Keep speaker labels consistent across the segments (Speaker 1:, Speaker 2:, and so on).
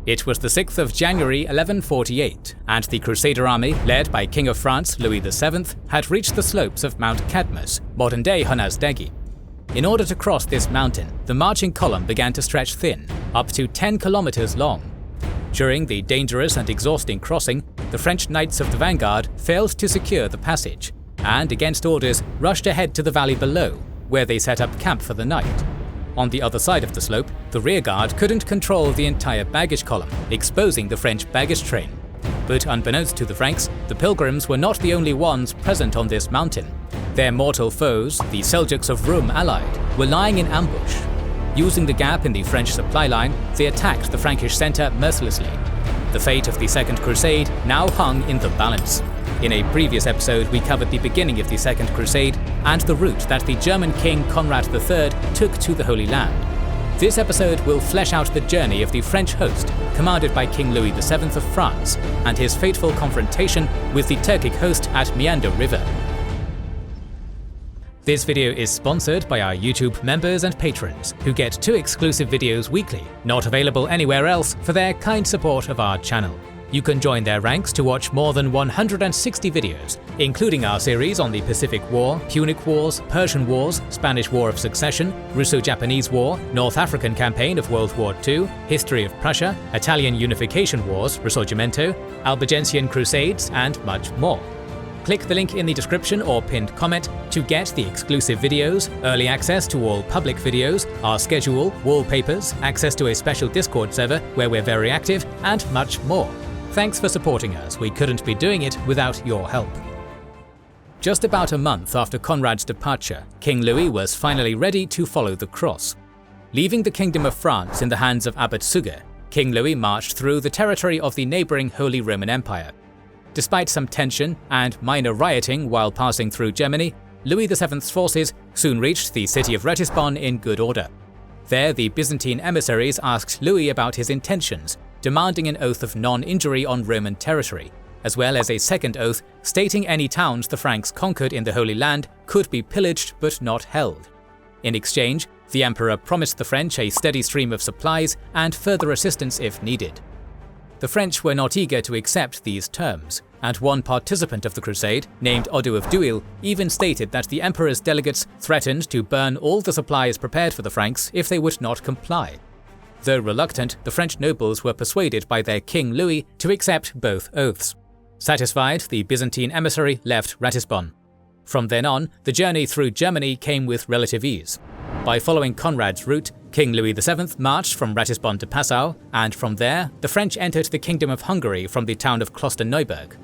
Speaker 1: It was the 6th of January 1148, and the Crusader army, led by King of France Louis VII, had reached the slopes of Mount Cadmus, modern-day Honazdegi. In order to cross this mountain, the marching column began to stretch thin, up to 10 kilometers long. During the dangerous and exhausting crossing, the French knights of the vanguard failed to secure the passage, and against orders rushed ahead to the valley below, where they set up camp for the night. On the other side of the slope, the rearguard couldn't control the entire baggage column, exposing the French baggage train. But unbeknownst to the Franks, the pilgrims were not the only ones present on this mountain. Their mortal foes, the Seljuks of Rum allied, were lying in ambush. Using the gap in the French supply line, they attacked the Frankish centre mercilessly. The fate of the Second Crusade now hung in the balance. In a previous episode, we covered the beginning of the Second Crusade and the route that the German king Conrad III took to the Holy Land. This episode will flesh out the journey of the French host, commanded by King Louis VII of France, and his fateful confrontation with the Turkic host at Meander River. This video is sponsored by our YouTube members and patrons, who get 2 exclusive videos weekly, not available anywhere else, for their kind support of our channel. You can join their ranks to watch more than 160 videos, including our series on the Pacific War, Punic Wars, Persian Wars, Spanish War of Succession, Russo-Japanese War, North African Campaign of World War II, History of Prussia, Italian Unification Wars, Risorgimento, Albigensian Crusades, and much more. Click the link in the description or pinned comment to get the exclusive videos, early access to all public videos, our schedule, wallpapers, access to a special Discord server where we're very active, and much more. Thanks for supporting us, we couldn't be doing it without your help. Just about a month after Conrad's departure, King Louis was finally ready to follow the cross. Leaving the Kingdom of France in the hands of Abbot Suger, King Louis marched through the territory of the neighbouring Holy Roman Empire. Despite some tension and minor rioting while passing through Germany, Louis VII's forces soon reached the city of Ratisbon in good order. There, the Byzantine emissaries asked Louis about his intentions, demanding an oath of non-injury on Roman territory, as well as a second oath stating any towns the Franks conquered in the Holy Land could be pillaged but not held. In exchange, the emperor promised the French a steady stream of supplies and further assistance if needed. The French were not eager to accept these terms, and one participant of the crusade, named Odo of Duil, even stated that the emperor's delegates threatened to burn all the supplies prepared for the Franks if they would not comply. Though reluctant, the French nobles were persuaded by their King Louis to accept both oaths. Satisfied, the Byzantine emissary left Ratisbon. From then on, the journey through Germany came with relative ease. By following Conrad's route, King Louis VII marched from Ratisbon to Passau, and from there, the French entered the Kingdom of Hungary from the town of Klosterneuburg.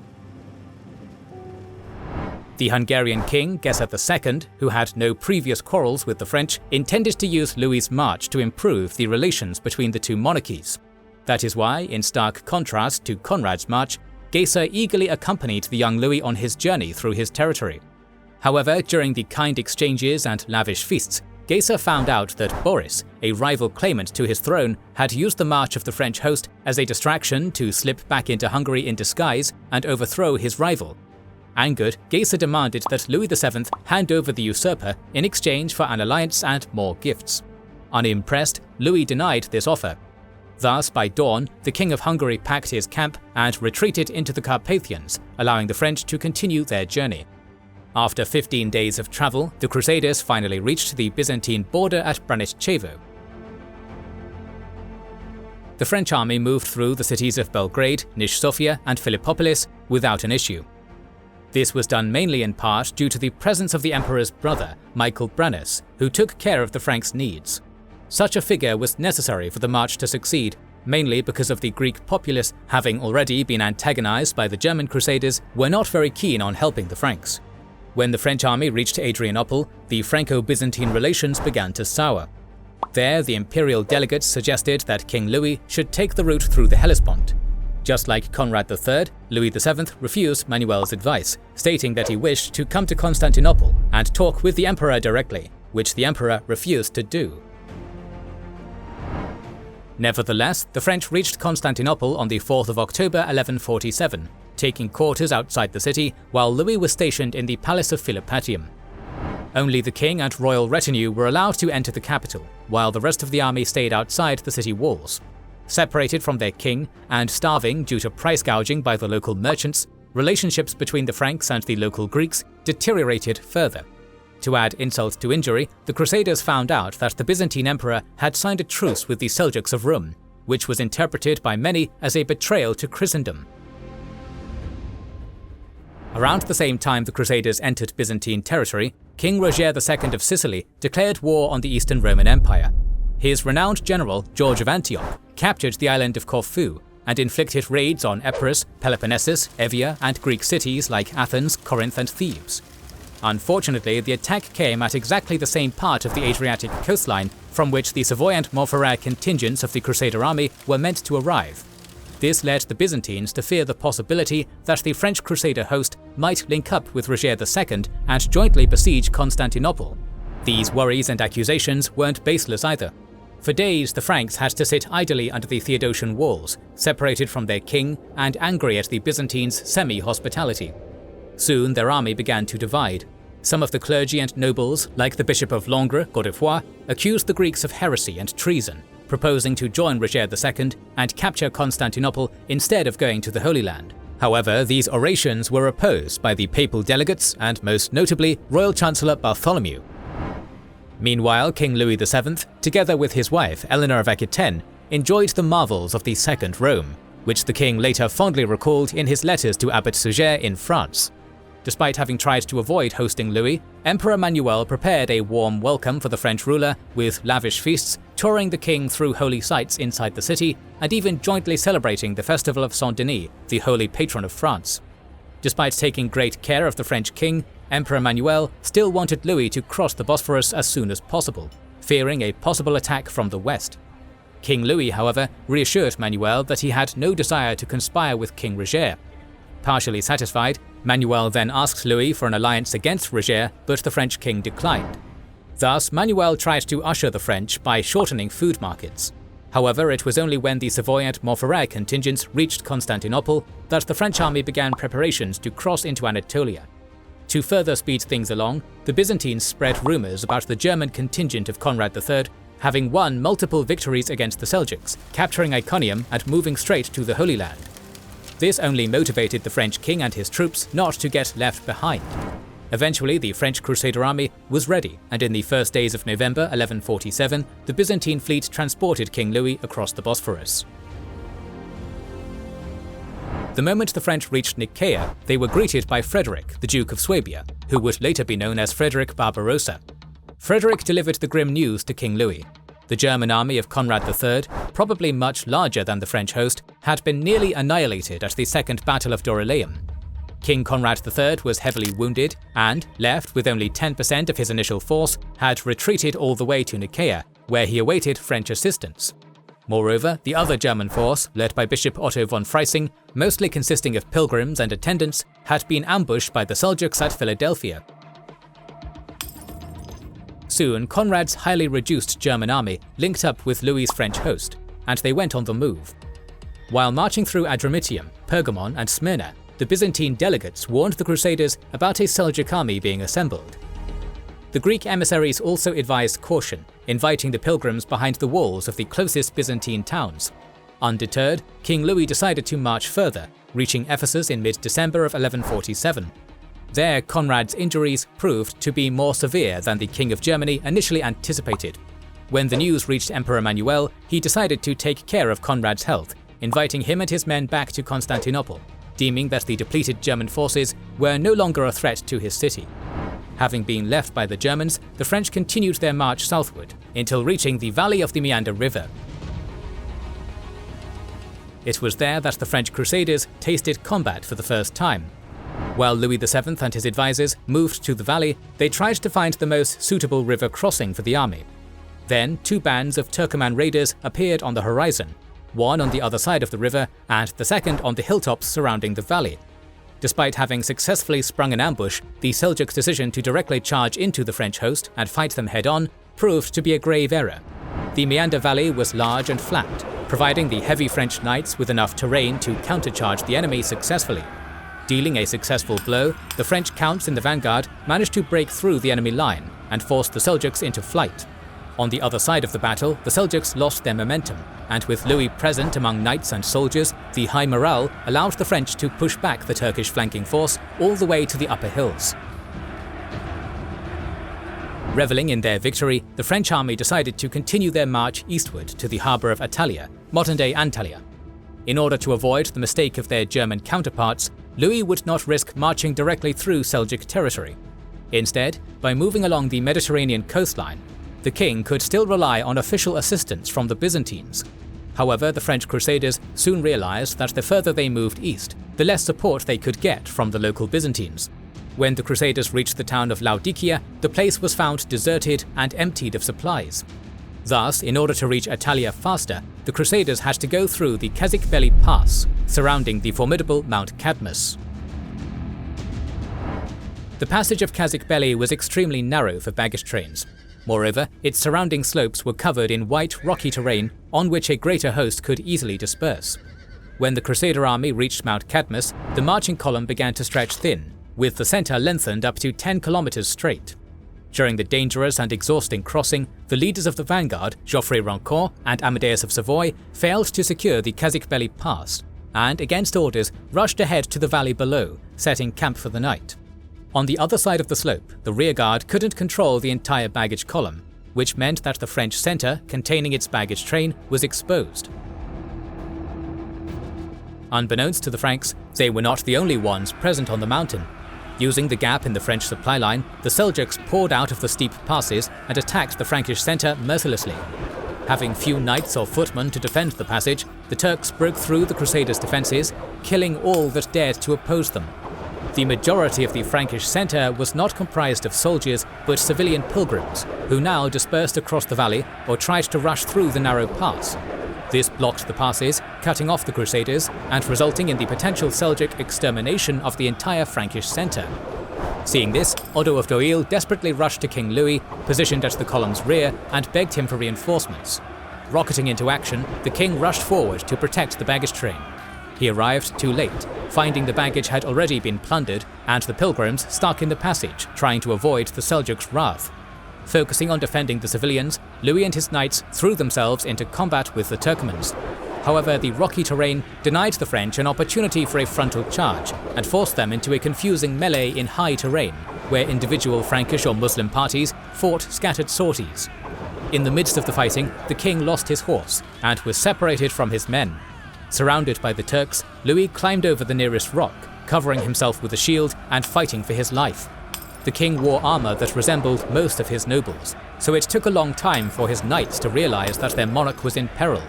Speaker 1: The Hungarian king, Geser II, who had no previous quarrels with the French, intended to use Louis's march to improve the relations between the two monarchies. That is why, in stark contrast to Conrad's march, Geser eagerly accompanied the young Louis on his journey through his territory. However, during the kind exchanges and lavish feasts, Geser found out that Boris, a rival claimant to his throne, had used the march of the French host as a distraction to slip back into Hungary in disguise and overthrow his rival. Angered, Geser demanded that Louis VII hand over the usurper in exchange for an alliance and more gifts. Unimpressed, Louis denied this offer. Thus, by dawn, the King of Hungary packed his camp and retreated into the Carpathians, allowing the French to continue their journey. After 15 days of travel, the Crusaders finally reached the Byzantine border at Braničevo. The French army moved through the cities of Belgrade, Nish Sofia, and Philippopolis without an issue. This was done mainly in part due to the presence of the emperor's brother, Michael Brannus, who took care of the Franks' needs. Such a figure was necessary for the march to succeed, mainly because of the Greek populace, having already been antagonized by the German Crusaders, were not very keen on helping the Franks. When the French army reached Adrianople, the Franco-Byzantine relations began to sour. There, the imperial delegates suggested that King Louis should take the route through the Hellespont. Just like Conrad III, Louis VII refused Manuel's advice, stating that he wished to come to Constantinople and talk with the emperor directly, which the emperor refused to do. Nevertheless, the French reached Constantinople on the 4th of October 1147, taking quarters outside the city while Louis was stationed in the Palace of Philippatium. Only the king and royal retinue were allowed to enter the capital, while the rest of the army stayed outside the city walls. Separated from their king and starving due to price gouging by the local merchants, relationships between the Franks and the local Greeks deteriorated further. To add insult to injury, the Crusaders found out that the Byzantine emperor had signed a truce with the Seljuks of Rum, which was interpreted by many as a betrayal to Christendom. Around the same time the Crusaders entered Byzantine territory, King Roger II of Sicily declared war on the Eastern Roman Empire. His renowned general, George of Antioch, captured the island of Corfu and inflicted raids on Epirus, Peloponnesus, Evia, and Greek cities like Athens, Corinth, and Thebes. Unfortunately, the attack came at exactly the same part of the Adriatic coastline from which the Savoy and Montferrat contingents of the Crusader army were meant to arrive. This led the Byzantines to fear the possibility that the French Crusader host might link up with Roger II and jointly besiege Constantinople. These worries and accusations weren't baseless either. For days, the Franks had to sit idly under the Theodosian walls, separated from their king and angry at the Byzantines' semi-hospitality. Soon their army began to divide. Some of the clergy and nobles, like the Bishop of Langres, Godefroy, accused the Greeks of heresy and treason, proposing to join Roger II and capture Constantinople instead of going to the Holy Land. However, these orations were opposed by the papal delegates and most notably Royal Chancellor Bartholomew. Meanwhile, King Louis VII, together with his wife Eleanor of Aquitaine, enjoyed the marvels of the Second Rome, which the king later fondly recalled in his letters to Abbot Suger in France. Despite having tried to avoid hosting Louis, Emperor Manuel prepared a warm welcome for the French ruler with lavish feasts, touring the king through holy sites inside the city, and even jointly celebrating the festival of Saint-Denis, the holy patron of France. Despite taking great care of the French king, Emperor Manuel still wanted Louis to cross the Bosphorus as soon as possible, fearing a possible attack from the west. King Louis, however, reassured Manuel that he had no desire to conspire with King Roger. Partially satisfied, Manuel then asked Louis for an alliance against Roger, but the French king declined. Thus, Manuel tried to usher the French by shortening food markets. However, it was only when the Savoy and Montferrat contingents reached Constantinople that the French army began preparations to cross into Anatolia. To further speed things along, the Byzantines spread rumors about the German contingent of Conrad III having won multiple victories against the Seljuks, capturing Iconium and moving straight to the Holy Land. This only motivated the French king and his troops not to get left behind. Eventually, the French Crusader army was ready, and in the first days of November 1147, the Byzantine fleet transported King Louis across the Bosphorus. The moment the French reached Nicaea, they were greeted by Frederick, the Duke of Swabia, who would later be known as Frederick Barbarossa. Frederick delivered the grim news to King Louis. The German army of Conrad III, probably much larger than the French host, had been nearly annihilated at the Second Battle of Dorylaeum. King Conrad III was heavily wounded and, left with only 10% of his initial force, had retreated all the way to Nicaea, where he awaited French assistance. Moreover, the other German force, led by Bishop Otto von Freising, mostly consisting of pilgrims and attendants, had been ambushed by the Seljuks at Philadelphia. Soon, Conrad's highly reduced German army linked up with Louis's French host, and they went on the move. While marching through Adramyttium, Pergamon, and Smyrna, the Byzantine delegates warned the Crusaders about a Seljuk army being assembled. The Greek emissaries also advised caution, inviting the pilgrims behind the walls of the closest Byzantine towns. Undeterred, King Louis decided to march further, reaching Ephesus in mid-December of 1147. There, Conrad's injuries proved to be more severe than the King of Germany initially anticipated. When the news reached Emperor Manuel, he decided to take care of Conrad's health, inviting him and his men back to Constantinople, deeming that the depleted German forces were no longer a threat to his city. Having been left by the Germans, the French continued their march southward, until reaching the valley of the Meander River. It was there that the French Crusaders tasted combat for the first time. While Louis VII and his advisors moved to the valley, they tried to find the most suitable river crossing for the army. Then, two bands of Turkoman raiders appeared on the horizon, one on the other side of the river and the second on the hilltops surrounding the valley. Despite having successfully sprung an ambush, the Seljuks' decision to directly charge into the French host and fight them head-on proved to be a grave error. The Meander Valley was large and flat, providing the heavy French knights with enough terrain to countercharge the enemy successfully. Dealing a successful blow, the French counts in the vanguard managed to break through the enemy line and force the Seljuks into flight. On the other side of the battle, the Seljuks lost their momentum, and with Louis present among knights and soldiers, the high morale allowed the French to push back the Turkish flanking force all the way to the upper hills. Reveling in their victory, the French army decided to continue their march eastward to the harbour of Attalia, modern-day Antalya. In order to avoid the mistake of their German counterparts, Louis would not risk marching directly through Seljuk territory. Instead, by moving along the Mediterranean coastline, the king could still rely on official assistance from the Byzantines. However, the French crusaders soon realized that the further they moved east, the less support they could get from the local Byzantines. When the crusaders reached the town of Laodicea, the place was found deserted and emptied of supplies. Thus, in order to reach Attalia faster, the crusaders had to go through the Kazikbeli Pass, surrounding the formidable Mount Cadmus. The passage of Kazikbeli was extremely narrow for baggage trains. Moreover, its surrounding slopes were covered in white, rocky terrain on which a greater host could easily disperse. When the Crusader army reached Mount Cadmus, the marching column began to stretch thin, with the centre lengthened up to 10 kilometers straight. During the dangerous and exhausting crossing, the leaders of the vanguard, Geoffrey Rancourt and Amadeus of Savoy, failed to secure the Kazikbeli Pass, and, against orders, rushed ahead to the valley below, setting camp for the night. On the other side of the slope, the rearguard couldn't control the entire baggage column, which meant that the French centre, containing its baggage train, was exposed. Unbeknownst to the Franks, they were not the only ones present on the mountain. Using the gap in the French supply line, the Seljuks poured out of the steep passes and attacked the Frankish centre mercilessly. Having few knights or footmen to defend the passage, the Turks broke through the Crusaders' defences, killing all that dared to oppose them. The majority of the Frankish centre was not comprised of soldiers, but civilian pilgrims, who now dispersed across the valley or tried to rush through the narrow pass. This blocked the passes, cutting off the Crusaders, and resulting in the potential Seljuk extermination of the entire Frankish centre. Seeing this, Otto of Doile desperately rushed to King Louis, positioned at the column's rear, and begged him for reinforcements. Rocketing into action, the king rushed forward to protect the baggage train. He arrived too late, finding the baggage had already been plundered and the pilgrims stuck in the passage, trying to avoid the Seljuks' wrath. Focusing on defending the civilians, Louis and his knights threw themselves into combat with the Turkomans. However, the rocky terrain denied the French an opportunity for a frontal charge and forced them into a confusing melee in high terrain, where individual Frankish or Muslim parties fought scattered sorties. In the midst of the fighting, the king lost his horse and was separated from his men. Surrounded by the Turks, Louis climbed over the nearest rock, covering himself with a shield and fighting for his life. The king wore armour that resembled most of his nobles, so it took a long time for his knights to realise that their monarch was in peril.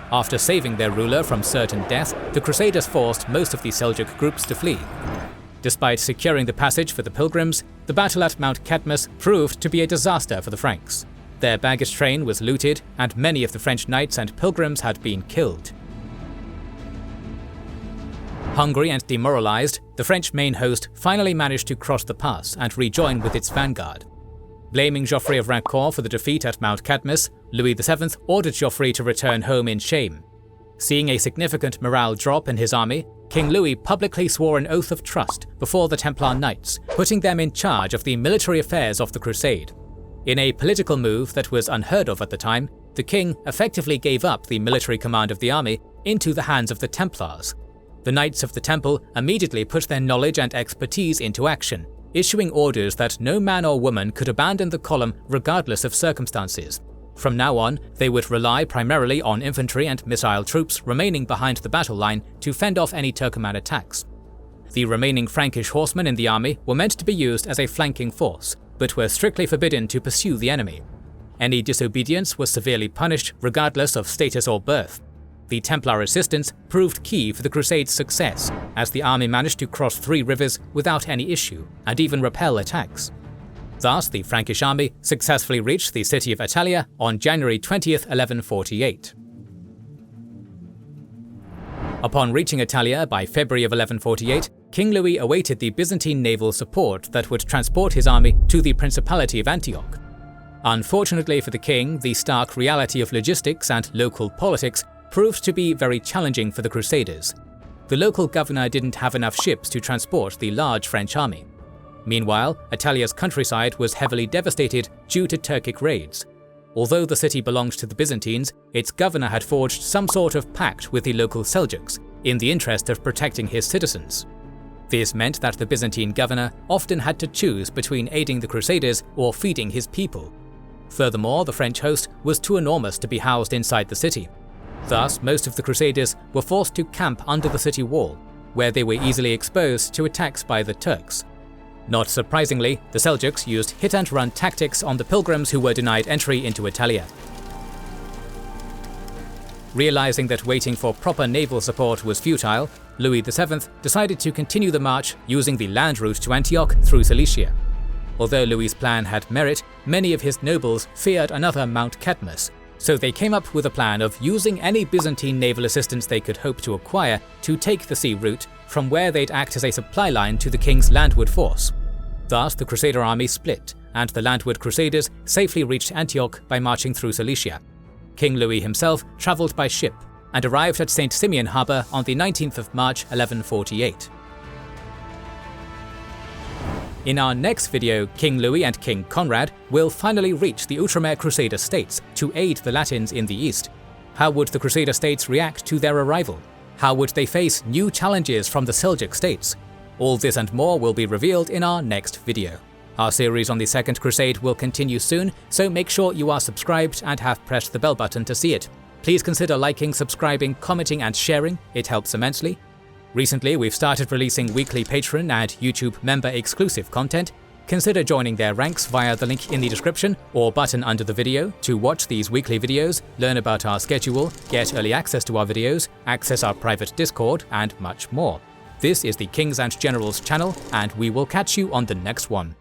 Speaker 1: After saving their ruler from certain death, the Crusaders forced most of the Seljuk groups to flee. Despite securing the passage for the pilgrims, the battle at Mount Cadmus proved to be a disaster for the Franks. Their baggage train was looted, and many of the French knights and pilgrims had been killed. Hungry and demoralized, the French main host finally managed to cross the pass and rejoin with its vanguard. Blaming Geoffrey of Rancourt for the defeat at Mount Cadmus, Louis VII ordered Geoffrey to return home in shame. Seeing a significant morale drop in his army, King Louis publicly swore an oath of trust before the Templar Knights, putting them in charge of the military affairs of the Crusade. In a political move that was unheard of at the time, the king effectively gave up the military command of the army into the hands of the Templars. The Knights of the Temple immediately put their knowledge and expertise into action, issuing orders that no man or woman could abandon the column regardless of circumstances. From now on, they would rely primarily on infantry and missile troops remaining behind the battle line to fend off any Turkoman attacks. The remaining Frankish horsemen in the army were meant to be used as a flanking force, but were strictly forbidden to pursue the enemy. Any disobedience was severely punished regardless of status or birth. The Templar assistance proved key for the Crusade's success, as the army managed to cross 3 rivers without any issue, and even repel attacks. Thus, the Frankish army successfully reached the city of Attalia on January 20th, 1148. Upon reaching Attalia by February of 1148, King Louis awaited the Byzantine naval support that would transport his army to the Principality of Antioch. Unfortunately for the king, the stark reality of logistics and local politics proved to be very challenging for the Crusaders. The local governor didn't have enough ships to transport the large French army. Meanwhile, Attalia's countryside was heavily devastated due to Turkic raids. Although the city belonged to the Byzantines, its governor had forged some sort of pact with the local Seljuks in the interest of protecting his citizens. This meant that the Byzantine governor often had to choose between aiding the Crusaders or feeding his people. Furthermore, the French host was too enormous to be housed inside the city. Thus, most of the Crusaders were forced to camp under the city wall, where they were easily exposed to attacks by the Turks. Not surprisingly, the Seljuks used hit-and-run tactics on the pilgrims who were denied entry into Attalia. Realizing that waiting for proper naval support was futile, Louis VII decided to continue the march using the land route to Antioch through Cilicia. Although Louis's plan had merit, many of his nobles feared another Mount Cadmus, so they came up with a plan of using any Byzantine naval assistance they could hope to acquire to take the sea route, from where they'd act as a supply line to the king's landward force. Thus, the Crusader army split, and the landward Crusaders safely reached Antioch by marching through Cilicia. King Louis himself travelled by ship, and arrived at St. Simeon harbour on the 19th of March 1148. In our next video, King Louis and King Conrad will finally reach the Outremer Crusader states to aid the Latins in the east. How would the Crusader states react to their arrival? How would they face new challenges from the Seljuk states? All this and more will be revealed in our next video. Our series on the Second Crusade will continue soon, so make sure you are subscribed and have pressed the bell button to see it. Please consider liking, subscribing, commenting and sharing, it helps immensely. Recently, we've started releasing weekly Patreon and YouTube member exclusive content. Consider joining their ranks via the link in the description or button under the video to watch these weekly videos, learn about our schedule, get early access to our videos, access our private Discord, and much more. This is the Kings and Generals channel, and we will catch you on the next one.